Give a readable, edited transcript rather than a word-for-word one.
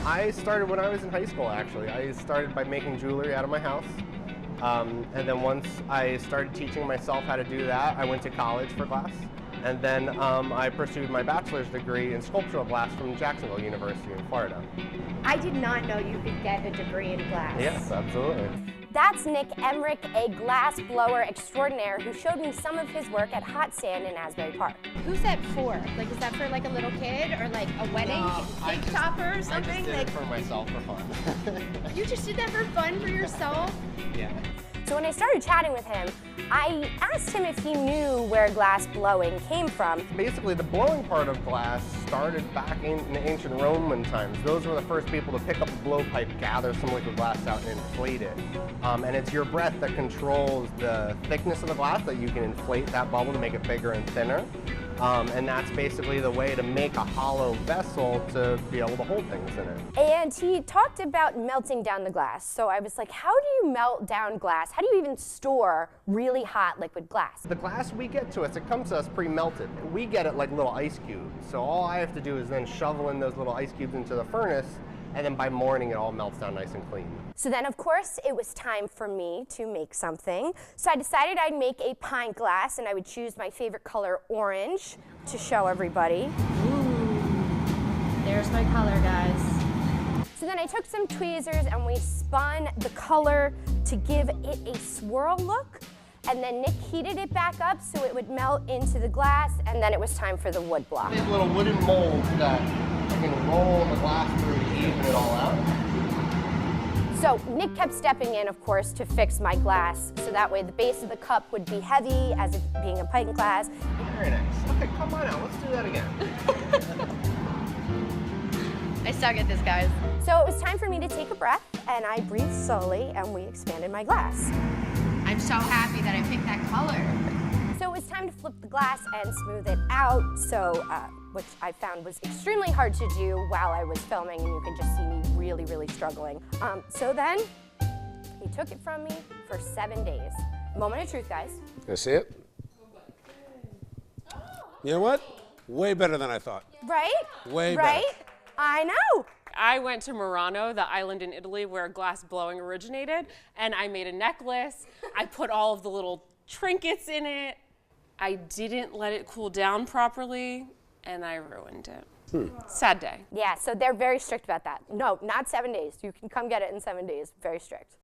I started when I was in high school, actually. I started by making jewelry out of my house. And then once I started teaching myself how to do that, I went to college for glass. And then I pursued my bachelor's degree in sculptural glass from Jacksonville University in Florida. I did not know you could get a degree in glass. Yes, absolutely. That's Nick Emmerich, a glass blower extraordinaire who showed me some of his work at Hot Sand in Asbury Park. Who's that for? Like, is that for like a little kid or like a wedding cake topper or something? I just did it for myself for fun. You just did that for fun for yourself? Yeah. So when I started chatting with him, I asked him if he knew where glass blowing came from. Basically, the blowing part of glass started back in the ancient Roman times. Those were the first people to pick up a blowpipe, gather some liquid glass out, and inflate it. And it's your breath that controls the thickness of the glass, that you can inflate that bubble to make it bigger and thinner. And that's basically the way to make a hollow vessel to be able to hold things in it. And he talked about melting down the glass. So I was like, how do you melt down glass? How do you even store really hot liquid glass? The glass we get to us, it comes to us pre-melted. We get it like little ice cubes. So all I have to do is then shovel in those little ice cubes into the furnace, and then by morning it all melts down nice and clean. So then, of course, it was time for me to make something. So I decided I'd make a pint glass, and I would choose my favorite color, orange, to show everybody. Ooh, there's my color, guys. So then I took some tweezers and we spun the color to give it a swirl look. And then Nick heated it back up so it would melt into the glass, and then it was time for the wood block. They have little wooden molds that you can roll the glass through to even it all out. So Nick kept stepping in, of course, to fix my glass, so that way the base of the cup would be heavy, as it being a pint glass. Very nice. Okay, come on out. Let's do that again. I suck at this, guys. So it was time for me to take a breath, and I breathed slowly, and we expanded my glass. I'm so happy that I picked that color. So it was time to flip the glass and smooth it out, which I found was extremely hard to do while I was filming, and you can just see me really, really struggling. So then, he took it from me for 7 days. Moment of truth, guys. Can I see it? You know what? Way better than I thought. Right? Way better. Right? I know. I went to Murano, the island in Italy where glass blowing originated, and I made a necklace. I put all of the little trinkets in it. I didn't let it cool down properly, and I ruined it. Sad day. Yeah, so they're very strict about that. No, not 7 days. You can come get it in 7 days. Very strict.